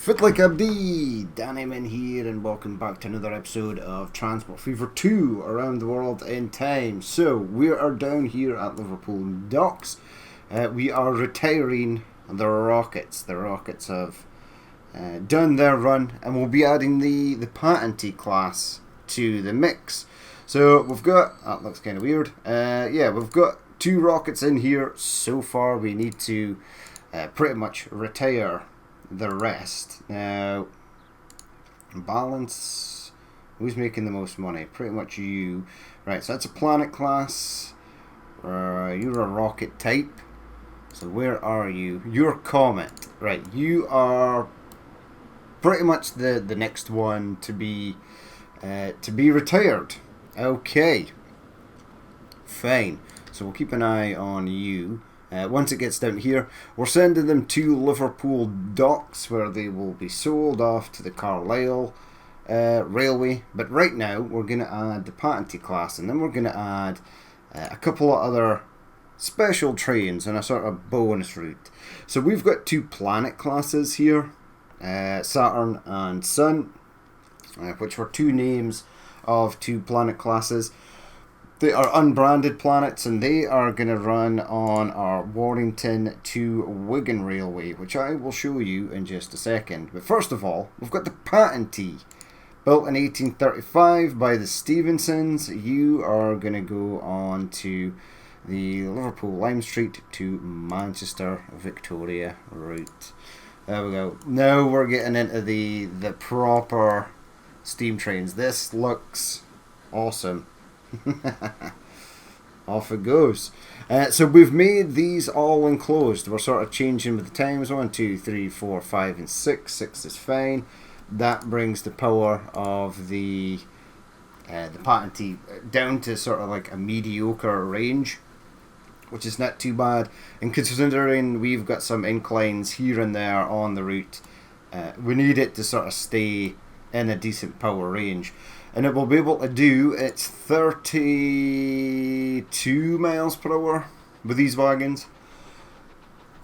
Fit like a bee, Dannyman here, and welcome back to another episode of Transport Fever 2 Around the World in Time. So, we are down here at Liverpool Docks. We are retiring the rockets. The rockets have done their run, and we'll be adding the Patentee class to the mix. So, we've got, that looks kind of weird, we've got 2 rockets in here so far. We need to pretty much retire the rest. Now, balance, who's making the most money? Pretty much you. Right, so that's a planet class. You're a rocket type. So where are you? You're Comet. Right, you are pretty much the next one to be retired. Okay, fine. So we'll keep an eye on you. Once it gets down here, we're sending them to Liverpool Docks, where they will be sold off to the Carlisle Railway. But right now, we're going to add the Patentee class, and then we're going to add a couple of other special trains on a sort of bonus route. So we've got 2 planet classes here, Saturn and Sun, which were 2 names of 2 planet classes. They are unbranded planets, and they are going to run on our Warrington to Wigan Railway, which I will show you in just a second. But first of all, we've got the Patentee, built in 1835 by the Stevensons. You are going to go on to the Liverpool Lime Street to Manchester Victoria route. There we go. Now we're getting into the proper steam trains. This looks awesome. Off it goes. So we've made these all enclosed. We're sort of changing with the times. 1, 2, 3, 4, 5, and 6. 6 is fine. That brings the power of the Patentee down to sort of like a mediocre range, which is not too bad. And considering we've got some inclines here and there on the route, we need it to sort of stay in a decent power range. And it will be able to do its 32 miles per hour with these wagons.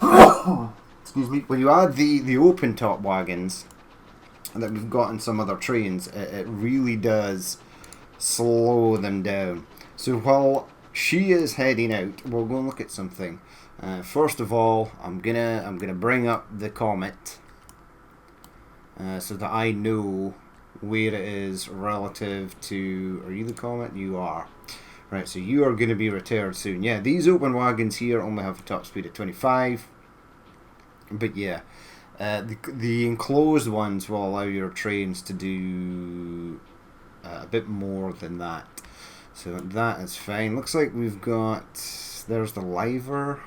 Excuse me. When you add the open top wagons that we've got in some other trains, it really does slow them down. So while she is heading out, we'll go and look at something. First of all, I'm gonna bring up the Comet so that I know where it is relative to... Are you the Comet? You are. Right, so you are going to be retired soon. Yeah, these open wagons here only have a top speed of 25. But yeah, the enclosed ones will allow your trains to do a bit more than that. So that is fine. Looks like we've got... There's the Liver.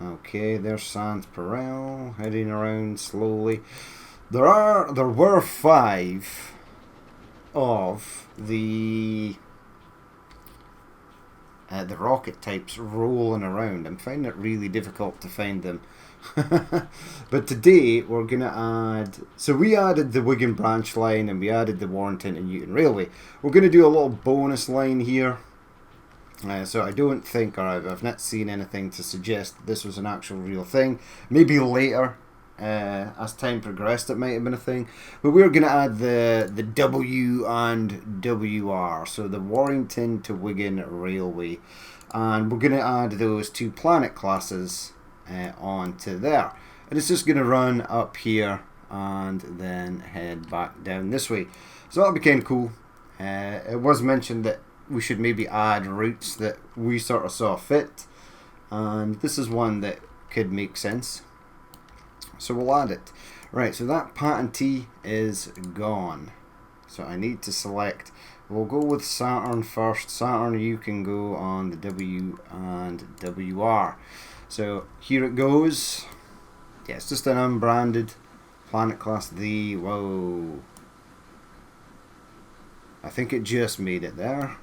Okay, there's Sans Perel heading around slowly. There were 5 of the rocket types rolling around. I'm finding it really difficult to find them. But today we're going to add... So we added the Wigan branch line, and we added the Warrington and Newton Railway. We're going to do a little bonus line here. So I don't think, or I've not seen anything to suggest that this was an actual real thing. Maybe later, as time progressed, it might have been a thing. But we're going to add the W&WR, so the Warrington to Wigan Railway, and we're going to add those 2 planet classes onto there. And it's just going to run up here and then head back down this way. So that'll be kind of cool. It was mentioned that we should maybe add routes that we sort of saw fit, and this is one that could make sense. So we'll add it. Right, so that Patentee is gone. So I need to select... We'll go with Saturn first. Saturn, you can go on the W&WR. So here it goes. Yeah, it's just an unbranded planet class. Whoa. I think it just made it there.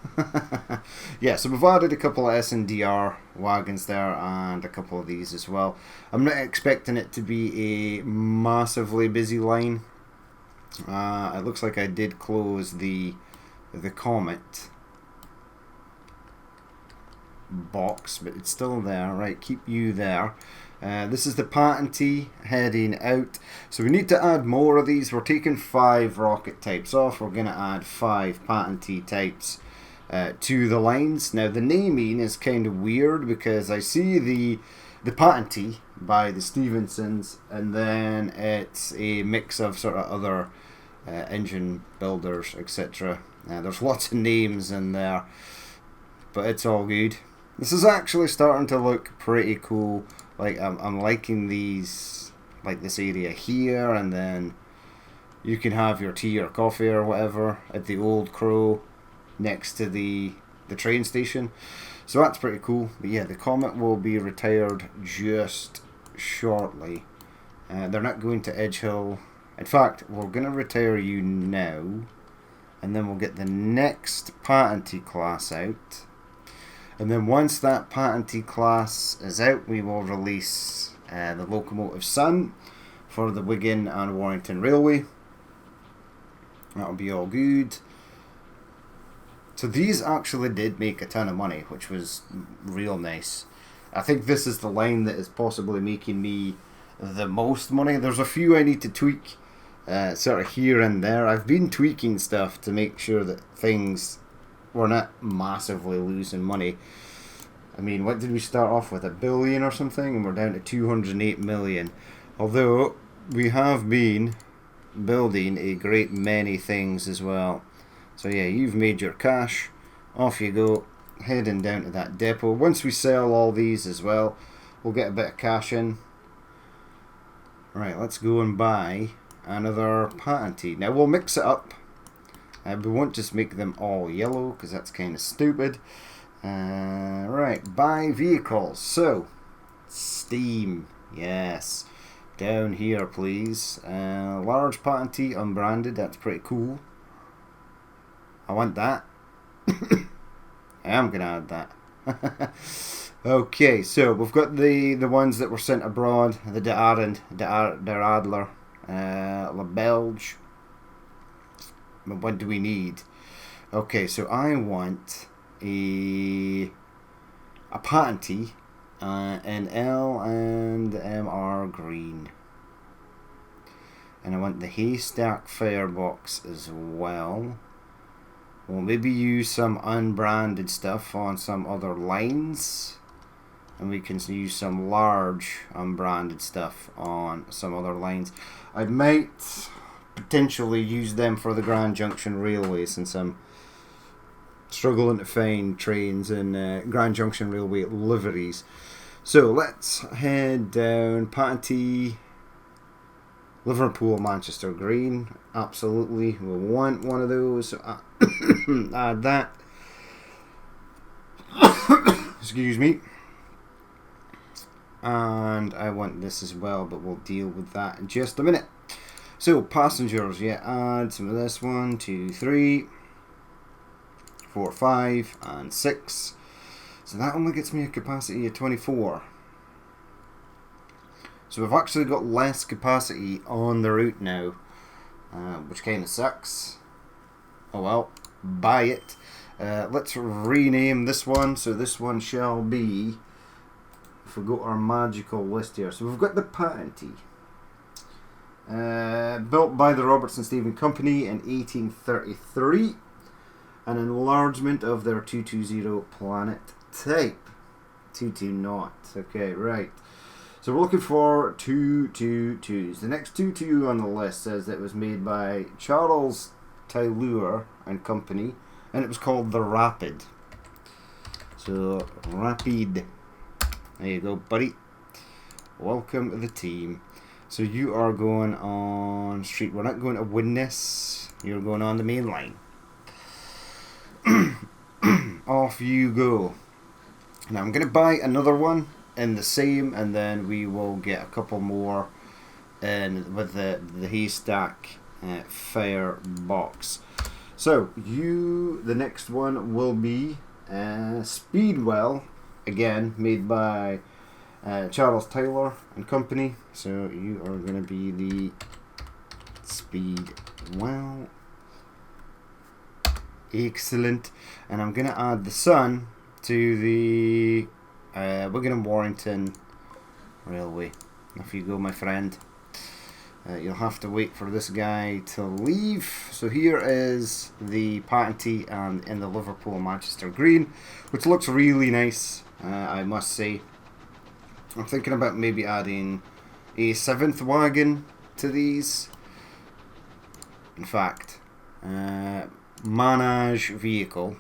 Yeah, so we've added a couple of S&DR wagons there and a couple of these as well. I'm not expecting it to be a massively busy line. It looks like I did close the Comet box, but it's still there. Right, keep you there. This is the Patentee heading out. So we need to add more of these. We're taking 5 rocket types off. We're going to add 5 Patentee types to the lines. Now the naming is kind of weird because I see the Patentee by the Stevensons, and then it's a mix of sort of other engine builders, etc. There's lots of names in there, but it's all good. This is actually starting to look pretty cool. Like I'm liking these, like this area here, and then you can have your tea or coffee or whatever at the Old Crow next to the train station. So that's pretty cool. But yeah, the Comet will be retired just shortly. They're not going to Edgehill. In fact, we're going to retire you now, and then we'll get the next Patentee class out. And then once that Patentee class is out, we will release the Locomotive Sun for the Wigan and Warrington Railway. That'll be all good. So these actually did make a ton of money, which was real nice. I think this is the line that is possibly making me the most money. There's a few I need to tweak sort of here and there. I've been tweaking stuff to make sure that things... we're not massively losing money. I mean, what did we start off with? $1 billion or something? And we're down to 208 million. Although, we have been building a great many things as well. So yeah, you've made your cash. Off you go. Heading down to that depot. Once we sell all these as well, we'll get a bit of cash in. Right, let's go and buy another Patentee. Now, we'll mix it up. We won't just make them all yellow, because that's kind of stupid. Right, buy vehicles. So, steam, yes. Down here, please. Large Patentee, unbranded, that's pretty cool. I want that. I am going to add that. Okay, so we've got the ones that were sent abroad. The De Arend, Der Adler, La Belge. But what do we need? Okay, so I want a Patentee in L&MR green, and I want the haystack firebox as well. We'll maybe use some unbranded stuff on some other lines, and we can use some large unbranded stuff on some other lines. I might potentially use them for the Grand Junction Railway, since I'm struggling to find trains in Grand Junction Railway liveries. So let's head down. Patentee, Liverpool, Manchester green. Absolutely, we'll want one of those. So add that. Excuse me. And I want this as well, but we'll deal with that in just a minute. So passengers, yeah, add some of this. 1, 2, 3, 4, 5, and 6. So that only gets me a capacity of 24. So we've actually got less capacity on the route now, which kind of sucks. Oh well, buy it. Let's rename this one. So this one shall be, if we go to our magical list here, so we've got the Patentee. Built by the Robertson Stephen Company in 1833. An enlargement of their 220 planet type. 220. Okay, right. So we're looking for 222s. The next 22 on the list says that it was made by Charles Taylor and Company, and it was called the Rapid. So, Rapid. There you go, buddy. Welcome to the team. So you are going on street. We're not going to win this. You're going on the main line. Off you go. Now I'm going to buy another one in the same, and then we will get a couple more in with the haystack fire box. So the next one will be Speedwell, again made by Charles Taylor and Company. So you are going to be the Speedwell. Excellent. And I'm going to add the sun to the Wigan and Warrington Railway. Off you go, my friend. You'll have to wait for this guy to leave. So here is the Patentee and in the Liverpool Manchester green, which looks really nice, I must say. I'm thinking about maybe adding a 7th wagon to these. In fact, manage vehicle,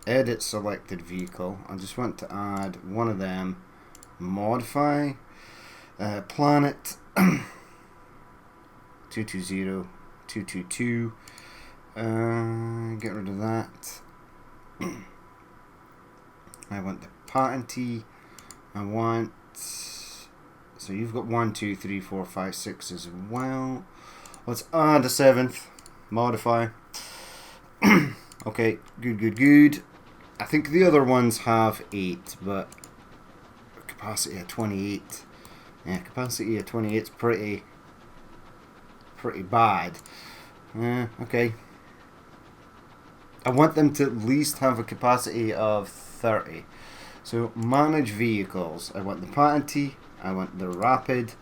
edit selected vehicle. I just want to add one of them. Modify planet 220 222. Get rid of that. I want the Patentee. I want, so you've got 1 2 3 4 5 6 as well. Let's add a 7th. Modify. Okay, good. I think the other ones have 8, but capacity of 28. Yeah, capacity of 28 is pretty bad. Okay. I want them to at least have a capacity of 30. So manage vehicles. I want the Patentee. I want the Rapid.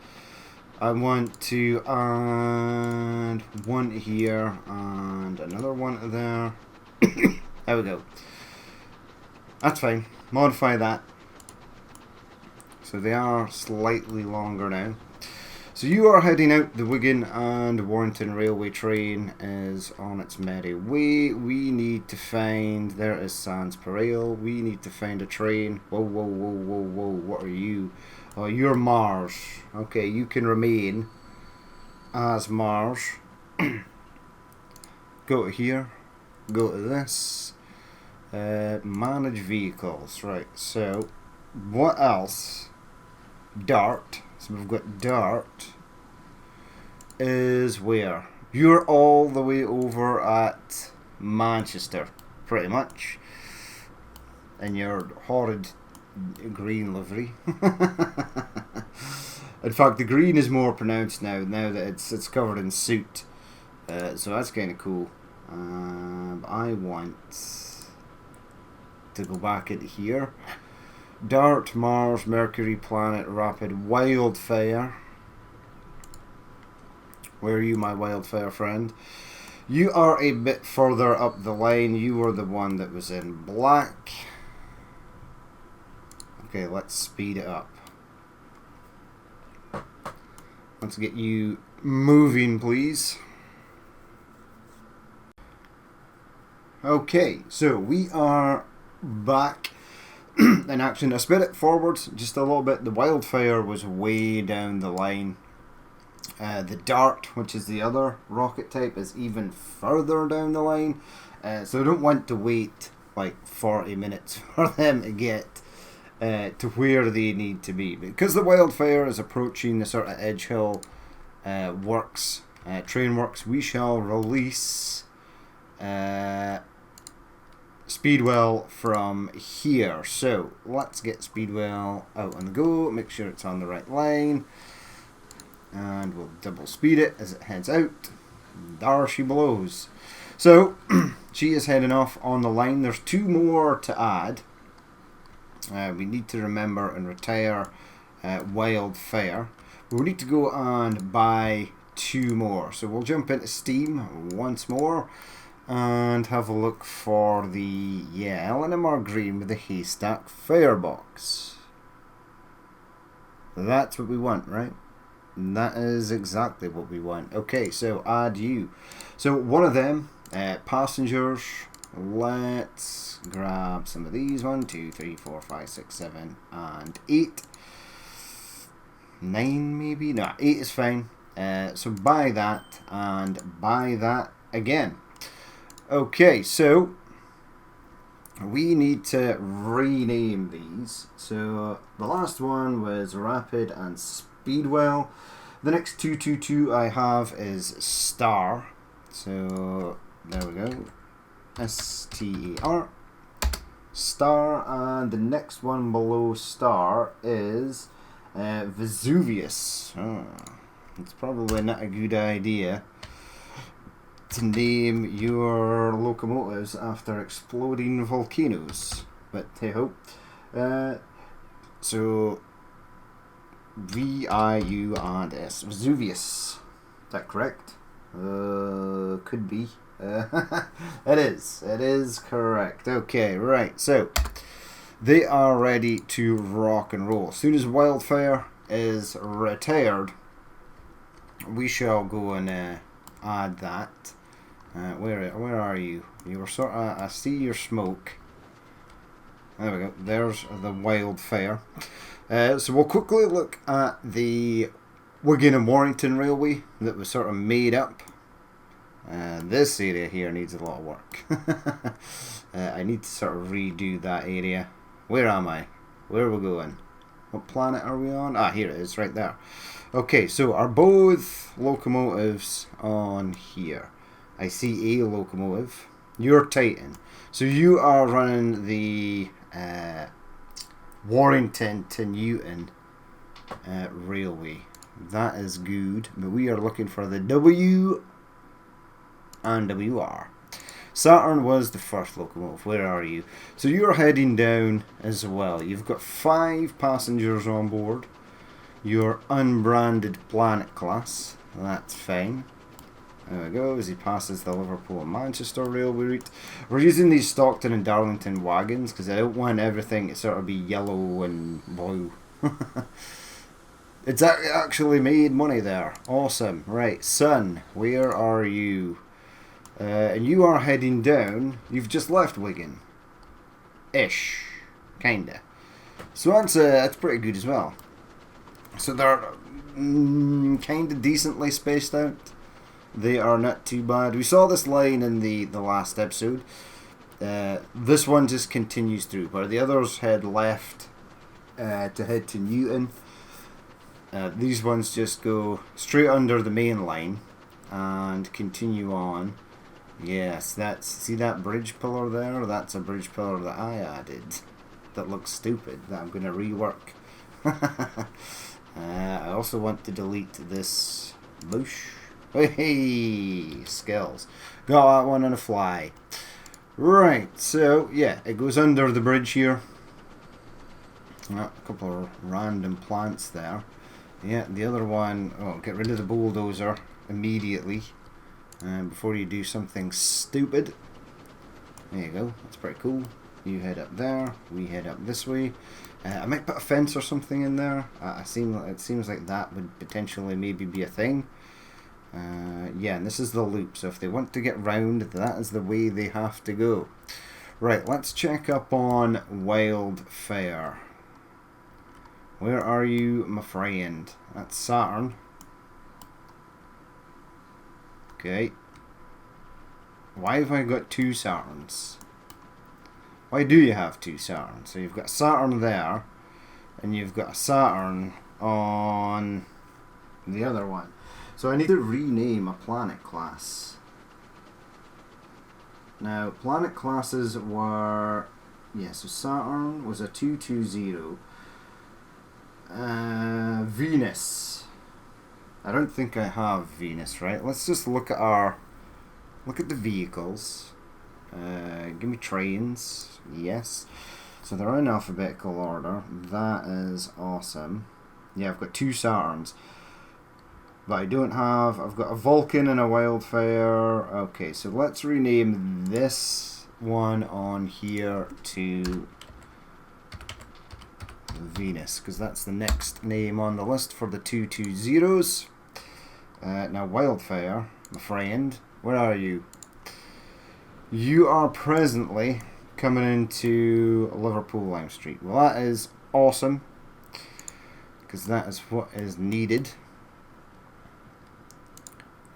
I want to add one here and another one there. There we go. That's fine. Modify that. So they are slightly longer now. So you are heading out. The Wigan and Warrington Railway train is on its merry way. We need to find, there is Sans Pareil. We need to find a train. Whoa. What are you? Oh, you're Mars. Okay, you can remain as Mars. Go to here. Go to this. Manage vehicles. Right, so what else? Dart. So we've got Dart is where? You're all the way over at Manchester, pretty much. In your horrid green livery. In fact, the green is more pronounced now that it's covered in soot. So that's kind of cool. I want to go back into here. Dart, Mars, Mercury, Planet, Rapid, Wildfire. Where are you, my Wildfire friend? You are a bit further up the line. You were the one that was in black. Okay, let's speed it up. Let's get you moving, please. Okay, so we are back in action. I sped it forward just a little bit. The Wildfire was way down the line. The Dart, which is the other rocket type, is even further down the line. So I don't want to wait like 40 minutes for them to get to where they need to be. Because the Wildfire is approaching the sort of Edgehill works, train works, we shall release Speedwell from here. So let's get Speedwell out on the go, make sure it's on the right line, and we'll double speed it as it heads out. There she blows. So she is heading off on the line. There's 2 more to add. We need to remember and retire Wildfire. We need to go and buy 2 more. So we'll jump into Steam once more and have a look for the L&MR green with the haystack firebox. That's what we want, right? That is exactly what we want. Okay, so add you. So one of them, passengers. Let's grab some of these. 1 2 3 4 5 6 7 and 8. 9 maybe? No, 8 is fine. So buy that and buy that again. Okay, so we need to rename these. So the last one was Rapid and Speedwell. The next 222 I have is Star. So there we go. STAR. Star, and the next one below Star is Vesuvius. Oh, it's probably not a good idea to name your locomotives after exploding volcanoes, but hey ho. So V-I-U-and-S. Vesuvius. Is that correct? Could be. It is. It is correct. Okay, right. So, they are ready to rock and roll. As soon as Wildfire is retired, we shall go and add that. Where are you? You were sort of. I see your smoke. There we go. There's the Wildfire. So we'll quickly look at the Wigan and Warrington Railway that was sort of made up. This area here needs a lot of work. I need to sort of redo that area. Where am I? Where are we going? What planet are we on? Ah, here it is, right there. Okay, so are both locomotives on here? I see a locomotive. You're Titan. So you are running the Warrington to Newton Railway. That is good. But we are looking for the W and WR. Saturn was the first locomotive. Where are you? So you're heading down as well. You've got 5 passengers on board. Your unbranded planet class. That's fine. There we go, as he passes the Liverpool and Manchester railway route. We're using these Stockton and Darlington wagons because I don't want everything to sort of be yellow and blue. It's actually made money there. Awesome. Right, Sun, where are you? And you are heading down. You've just left Wigan. Ish. Kinda. So that's pretty good as well. So they're kinda decently spaced out. They are not too bad. We saw this line in the last episode. This one just continues through, where the others head left to head to Newton. These ones just go straight under the main line and continue on. Yes, see that bridge pillar there? That's a bridge pillar that I added. That looks stupid. That I'm going to rework. I also want to delete this bush. Hey, skills. Got that one on a fly. Right, so yeah, it goes under the bridge here. A couple of random plants there. Yeah, the other one, get rid of the bulldozer immediately before you do something stupid. There you go, that's pretty cool. You head up there, we head up this way. I might put a fence or something in there. It seems like that would potentially maybe be a thing. Yeah, and this is the loop, so if they want to get round, that is the way they have to go. Right, let's check up on Wildfire. Where are you, my friend? That's Saturn. Okay. Why have I got 2 Saturns? Why do you have 2 Saturns? So you've got Saturn there, and you've got a Saturn on the other one. So I need to rename a planet class. Now, planet classes were... yeah, so Saturn was a 220. Venus. I don't think I have Venus, right? Let's just look at the vehicles. Give me trains. Yes. So they're in alphabetical order. That is awesome. Yeah, I've got 2 Saturns. But I don't have... I've got a Vulcan and a Wildfire. Okay, so let's rename this one on here to Venus, because that's the next name on the list for the 220s. Now, Wildfire, my friend, where are you? You are presently coming into Liverpool Lime Street. Well, that is awesome, because that is what is needed.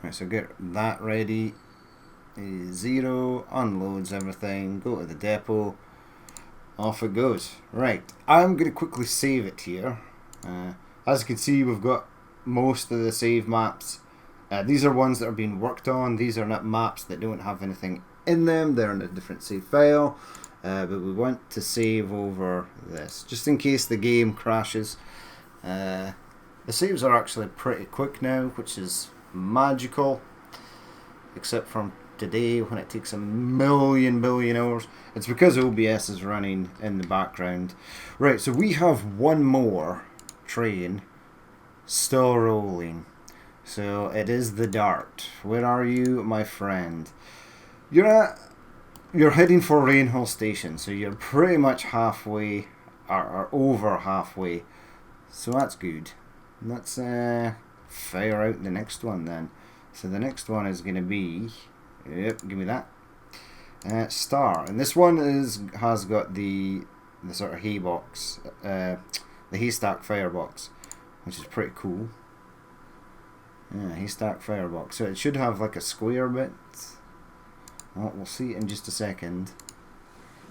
Right, so get that ready. 0, unloads everything, go to the depot, off it goes. Right, I'm going to quickly save it here. As you can see, we've got most of the save maps. These are ones that are being worked on. These are not maps that don't have anything in them. They're in a different save file. But we want to save over this, just in case the game crashes. The saves are actually pretty quick now, which is magical. Except from today, when it takes a billion hours. It's because OBS is running in the background. Right, so we have one more train Still rolling. So it is the Dart. Where are you, my friend? You're heading for Rainhill Station, so you're pretty much halfway, or over halfway. So that's good. Let's fire out the next one then. So the next one is going to be, yep, give me that. Star, and this one has got the sort of hay box, the haystack firebox, which is pretty cool. Yeah, haystack firebox. So it should have like a square bit. Oh, we'll see in just a second.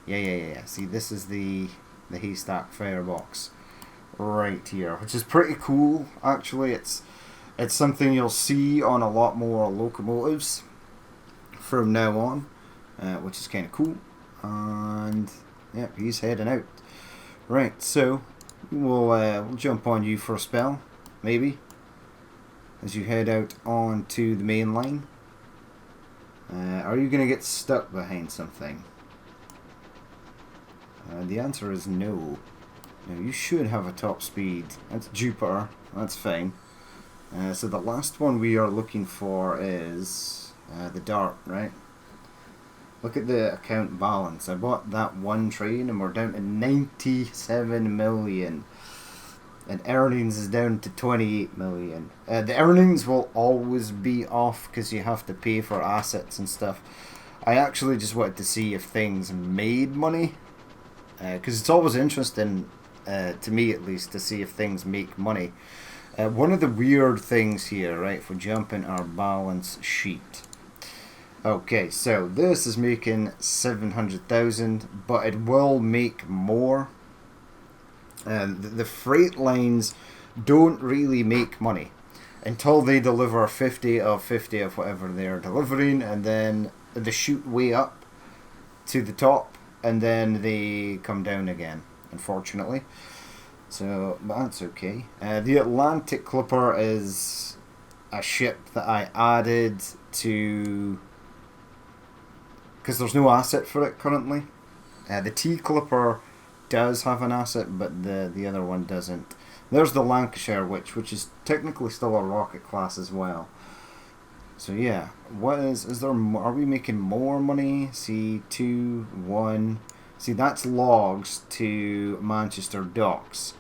Yeah. See, this is the haystack firebox right here, which is pretty cool. Actually, it's something you'll see on a lot more locomotives from now on, which is kind of cool. And yeah, he's heading out. Right, so we'll jump on you for a spell, maybe, as you head out onto the main line. Are you going to get stuck behind something? The answer is no. Now, you should have a top speed. That's Jupiter. That's fine. So the last one we are looking for is the Dart, right? Look at the account balance. I bought that one train and we're down to 97 million. And earnings is down to 28 million. The earnings will always be off because you have to pay for assets and stuff. I actually just wanted to see if things made money. Because it's always interesting, to me at least, to see if things make money. One of the weird things here, right, if we jump in our balance sheet. Okay, so this is making 700,000, but it will make more. The freight lines don't really make money until they deliver 50 of whatever they're delivering, and then they shoot way up to the top, and then they come down again, unfortunately. So, but that's okay. The Atlantic Clipper is a ship that I added to, because there's no asset for it currently. The T Clipper does have an asset, but the other one doesn't. There's the Lancashire Witch, which is technically still a rocket class as well. So yeah, what is there? Are we making more money? See, 2, 1. See, that's logs to Manchester Docks,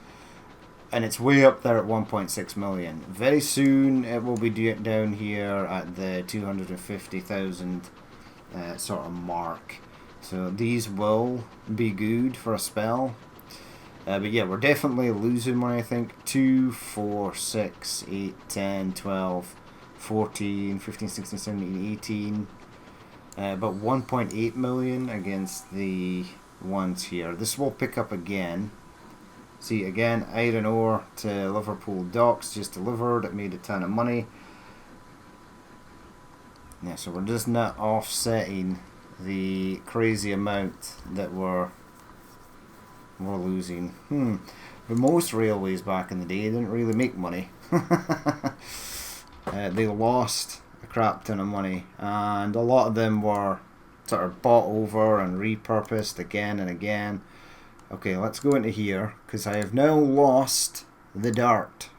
and it's way up there at 1.6 million. Very soon it will be down here at the 250,000 sort of mark. So these will be good for a spell. But yeah, we're definitely losing money, I think. 2, 4, 6, 8, 10, 12, 14, 15, 16, 17, 18. About 1.8 million against the ones here. This will pick up again. See, again, iron ore to Liverpool Docks just delivered. It made a ton of money. Yeah, so we're just not offsetting the crazy amount that we're losing. But most railways back in the day didn't really make money. They lost a crap ton of money, and a lot of them were sort of bought over and repurposed again and again. Okay, let's go into here, because I have now lost the Dart.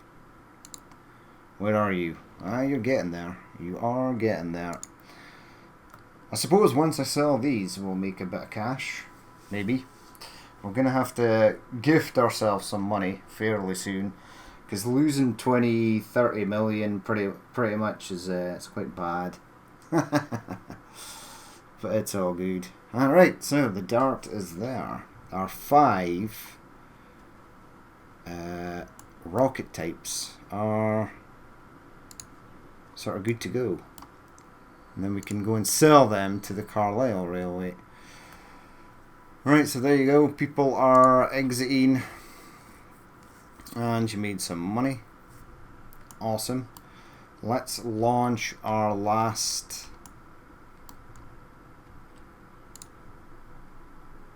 Where are you? You're getting there. You are getting there. I suppose once I sell these, we'll make a bit of cash. Maybe. We're going to have to gift ourselves some money fairly soon, because losing 20, 30 million pretty much is it's quite bad. But it's all good. Alright, so the Dart is there. Our 5 rocket types are sort of good to go. And then we can go and sell them to the Carlisle Railway. Right, so there you go. People are exiting. And you made some money. Awesome. Let's launch our last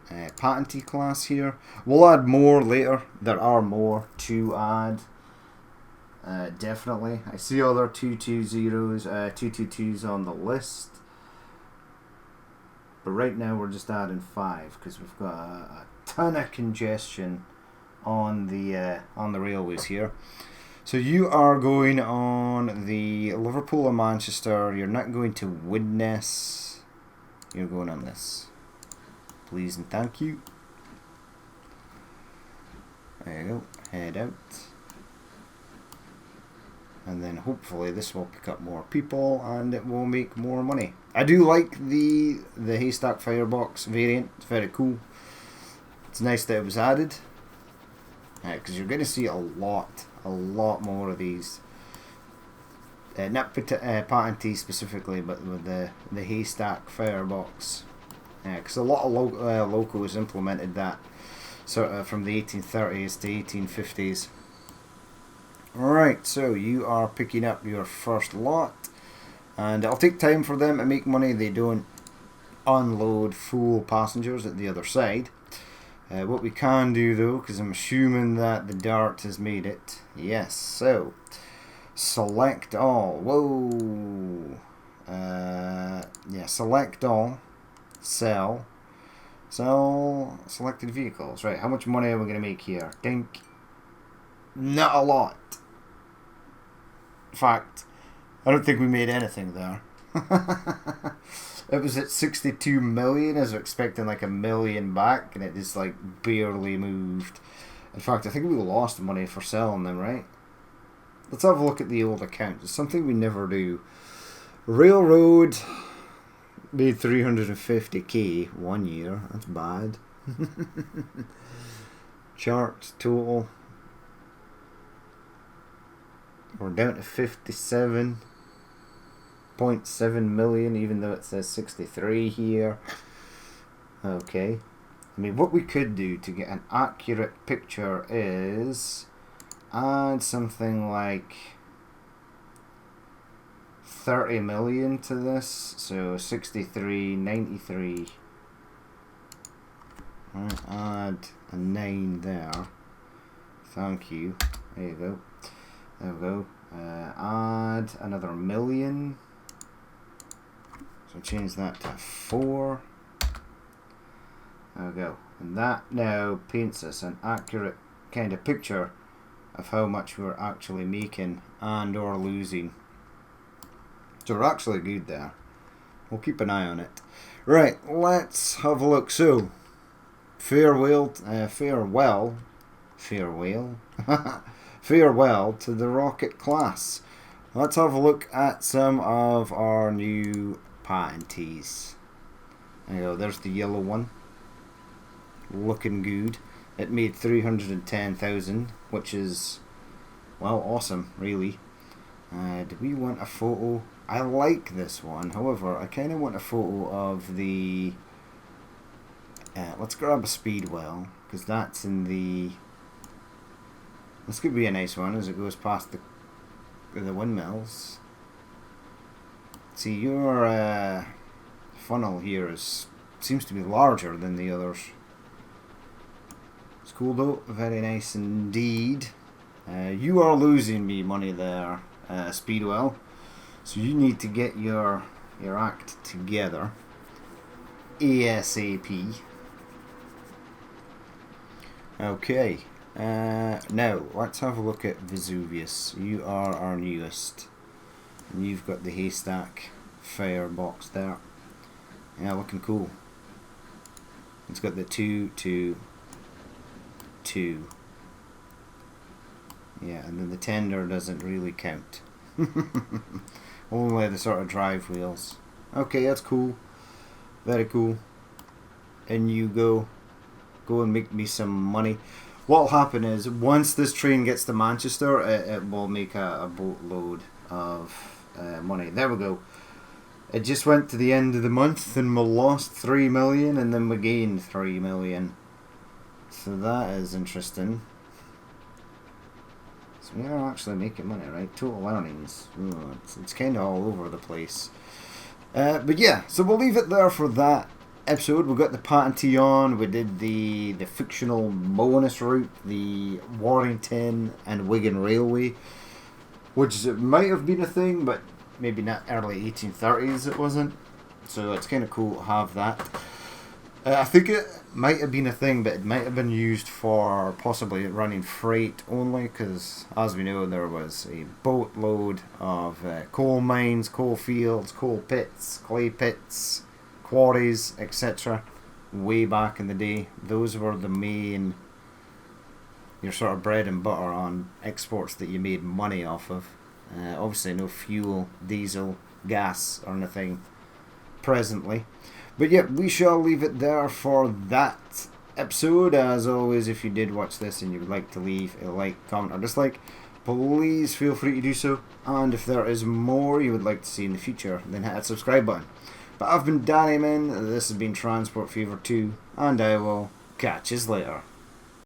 Patentee class here. We'll add more later. There are more to add. Definitely. I see other 220s, 222s on the list. But right now we're just adding 5 because we've got a ton of congestion on the railways here. So you are going on the Liverpool and Manchester. You're not going to Widnes. You're going on this. Please and thank you. There you go. Head out. And then hopefully this will pick up more people and it will make more money. I do like the haystack firebox variant. It's very cool. It's nice that it was added. Because you're going to see a lot more of these. Not Patentee specifically, but with the haystack firebox. Because a lot of locals implemented that sort of from the 1830s to 1850s. Alright, so you are picking up your first lot. And it'll take time for them to make money. They don't unload full passengers at the other side. What we can do though, because I'm assuming that the Dart has made it. Yes, so select all. Whoa. Yeah, select all. Sell selected vehicles. Right, how much money are we going to make here? Dink. Not a lot. In fact, I don't think we made anything there. It was at 62 million. I was expecting like $1 million back, and it just like barely moved. In fact, I think we lost money for selling them, right? Let's have a look at the old account. It's something we never do. Railroad made 350k 1 year. That's bad. Chart total. We're down to 57.7 million, even though it says 63 here. Okay. I mean, what we could do to get an accurate picture is add something like 30 million to this. So 63, 93. Right, add a 9 there. Thank you. There you go. There we go. Add another 1 million. So change that to 4. There we go. And that now paints us an accurate kind of picture of how much we're actually making and or losing. So we're actually good there. We'll keep an eye on it. Right, let's have a look. So, farewell to the rocket class. Let's have a look at some of our new Patentees. There you go, there's the yellow one. Looking good. It made 310,000, which is, well, awesome, really. Do we want a photo? I like this one, however, I kind of want a photo of the... let's grab a Speedwell, because that's in the... This could be a nice one as it goes past the windmills. See, your funnel here seems to be larger than the others. It's cool though, very nice indeed. You are losing me money there, Speedwell. So you need to get your act together ASAP. Okay. Now, let's have a look at Vesuvius. You are our newest. And you've got the haystack firebox there. Yeah, looking cool. It's got the 2, 2, 2. Yeah, and then the tender doesn't really count. Only the sort of drive wheels. Okay, that's cool. Very cool. And you go and make me some money. What will happen is, once this train gets to Manchester, it will make a boatload of money. There we go. It just went to the end of the month and we lost 3 million and then we gained 3 million. So that is interesting. So we are actually making money, right? Total earnings. Ooh, it's kind of all over the place. But yeah, so we'll leave it there for that episode. We got the Patentee on. We did the fictional bonus route, the Warrington and Wigan Railway, which might have been a thing, but maybe not early 1830s it wasn't. So it's kind of cool to have that. I think it might have been a thing, but it might have been used for possibly running freight only, because as we know, there was a boatload of coal mines, coal fields, coal pits, clay pits, quarries, etc. way back in the day. Those were the main, your sort of bread and butter on exports that you made money off of. Obviously no fuel, diesel, gas or anything presently. But yeah, we shall leave it there for that episode. As always, if you did watch this and you would like to leave a like, comment or dislike, please feel free to do so. And if there is more you would like to see in the future, then hit that subscribe button. But I've been Danny Min, this has been Transport Fever 2, and I will catch you later.